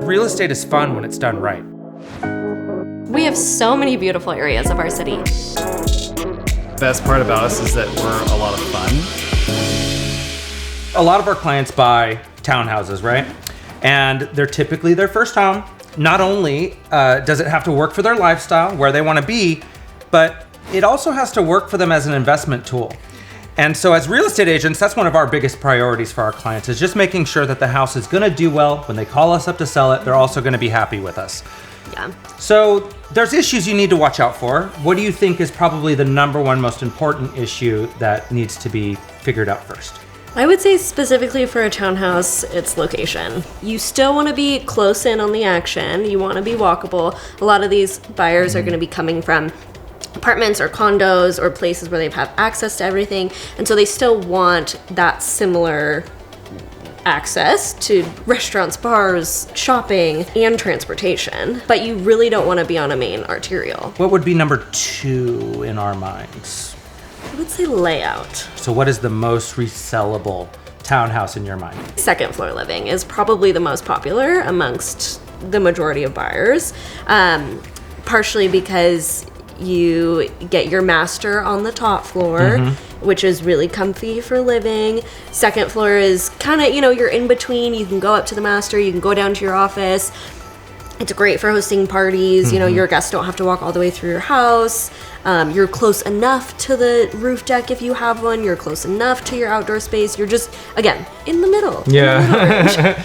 real estate is fun when it's done right. We have so many beautiful areas of our city. Best part about us is that we're a lot of fun. A lot of our clients buy townhouses, right? And they're typically their first home. Not only does it have to work for their lifestyle, where they want to be, but it also has to work for them as an investment tool. And so as real estate agents, that's one of our biggest priorities for our clients, is just making sure that the house is going to do well. When they call us up to sell it, they're also going to be happy with us. Yeah. So there's issues you need to watch out for. What do you think is probably the number one most important issue that needs to be figured out first? I would say specifically for a townhouse, it's location. You still want to be close in on the action. You want to be walkable. A lot of these buyers are going to be coming from apartments or condos or places where they have access to everything. And so they still want that similar access to restaurants, bars, shopping, and transportation. But you really don't want to be on a main arterial. What would be number 2 in our minds? I would say layout. So what is the most resellable townhouse in your mind? Second floor living is probably the most popular amongst the majority of buyers, partially because you get your master on the top floor, which is really comfy for living. Second floor is kind of, you're in between. You can go up to the master, you can go down to your office. It's great for hosting parties. Your guests don't have to walk all the way through your house. You're close enough to the roof deck if you have one. You're close enough to your outdoor space. You're just, again, in the middle. Yeah.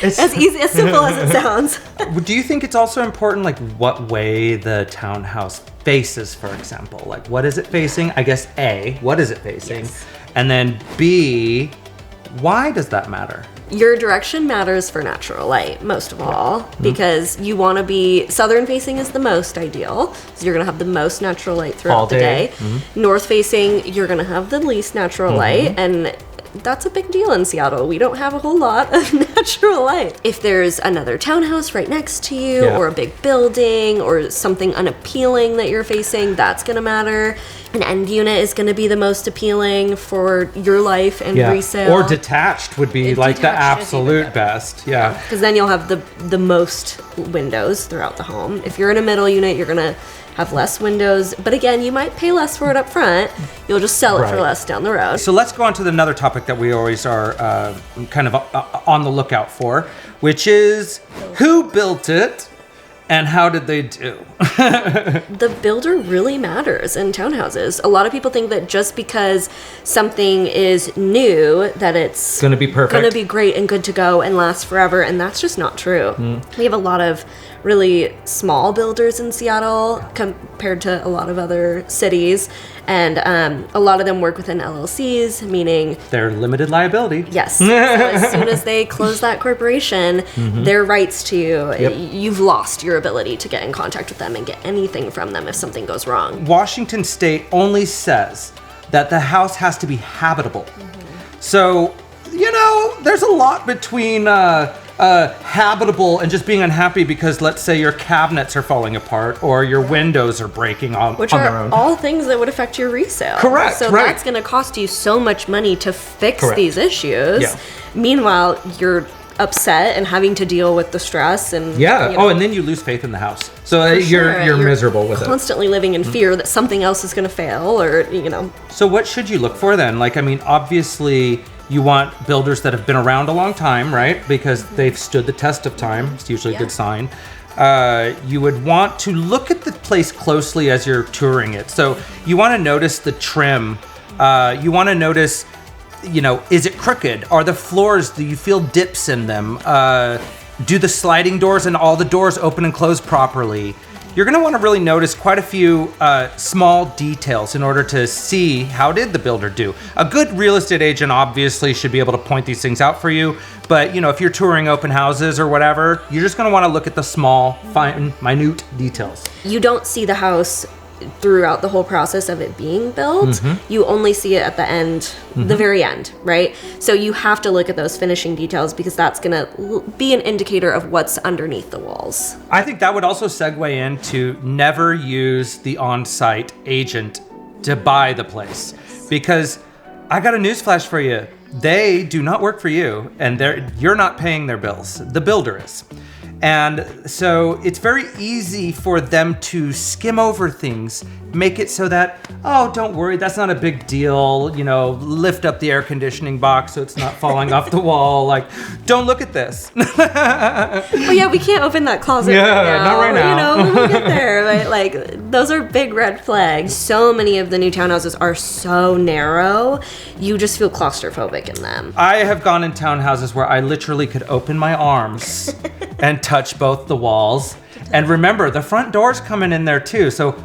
As simple as it sounds. Do you think it's also important, like, what way the townhouse faces, for example? Like, what is it facing? I guess A, what is it facing? Yes. And then B, why does that matter? Your direction matters for natural light, most of all, because you want to be southern facing is the most ideal. So you're going to have the most natural light throughout All the day. day. North facing, you're going to have the least natural light. And that's a big deal in Seattle. We don't have a whole lot of natural light. If there's another townhouse right next to you, or a big building, or something unappealing that you're facing, that's going to matter. An end unit is going to be the most appealing for your life and resale. Or detached would be like the absolute best. Yeah. Because then you'll have the most windows throughout the home. If you're in a middle unit, you're going to have less windows. But again, you might pay less for it up front. You'll just sell it for less down the road. So let's go on to another topic that we always are kind of on the lookout for, which is who built it and how did they do? The builder really matters in townhouses. A lot of people think that just because something is new, that it's going to be perfect, going to be great and good to go and last forever, and that's just not true. We have a lot of really small builders in Seattle compared to a lot of other cities, and a lot of them work within LLCs, meaning they're limited liability. Yes. So as soon as they close that corporation, their rights to you, you've lost your ability to get in contact with them and get anything from them if something goes wrong. Washington State only says that the house has to be habitable. So, there's a lot between habitable and just being unhappy because, let's say, your cabinets are falling apart or your windows are breaking on Which their are own. all things that would affect your resale. Correct, So right. that's going to cost you so much money to fix Correct. these issues. Yeah. Meanwhile, you're upset and having to deal with the stress and and then you lose faith in the house. So you're miserable with it. Constantly living in fear that something else is going to fail or. So what should you look for then? Obviously you want builders that have been around a long time, right? Because they've stood the test of time. It's usually a good sign. You would want to look at the place closely as you're touring it. So you want to notice the trim. You want to notice, is it crooked? Are the floors, do you feel dips in them? Do the sliding doors and all the doors open and close properly? You're going to want to really notice quite a few small details in order to see how did the builder do. A good real estate agent obviously should be able to point these things out for you. But, if you're touring open houses or whatever, you're just going to want to look at the small, fine, minute details. You don't see the house throughout the whole process of it being built. You only see it at the end, the very end, right? So you have to look at those finishing details because that's going to be an indicator of what's underneath the walls. I think that would also segue into never use the on-site agent to buy the place, because I got a newsflash for you. They do not work for you, and you're not paying their bills. The builder is. And so it's very easy for them to skim over things, make it so that, oh, don't worry, that's not a big deal. You know, lift up the air conditioning box so it's not falling off the wall. Like, don't look at this. Oh yeah, we can't open that closet right now. Not right now. You know, we'll get there. Right? Like, those are big red flags. So many of the new townhouses are so narrow, you just feel claustrophobic in them. I have gone in townhouses where I literally could open my arms and touch both the walls. And remember, the front door's coming in there too. So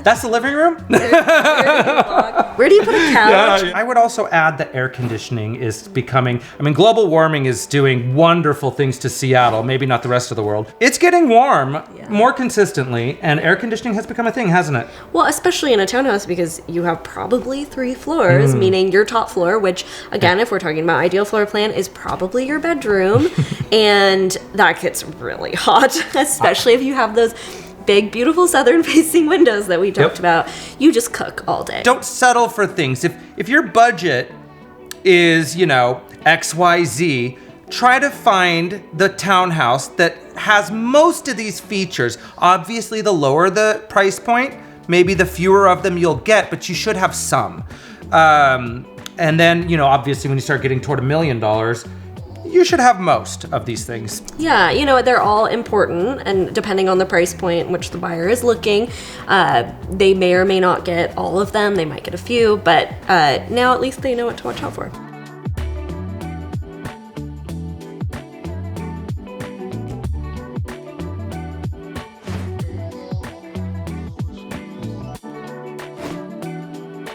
that's the living room? Where do you put a couch? I would also add that air conditioning is becoming, I mean, global warming is doing wonderful things to Seattle, maybe not the rest of the world. It's getting warm more consistently, and air conditioning has become a thing, hasn't it? Well, especially in a townhouse, because you have probably 3 floors, meaning your top floor, which, again, if we're talking about ideal floor plan, is probably your bedroom. And that gets really hot, especially if you have those big, beautiful southern-facing windows that we talked about. You just cook all day. Don't settle for things. If your budget is, you know, XYZ, try to find the townhouse that has most of these features. Obviously, the lower the price point, maybe the fewer of them you'll get, but you should have some. And then, you know, obviously when you start getting toward $1 million, you should have most of these things. Yeah, you know, they're all important, and depending on the price point in which the buyer is looking, they may or may not get all of them. They might get a few, but now at least they know what to watch out for.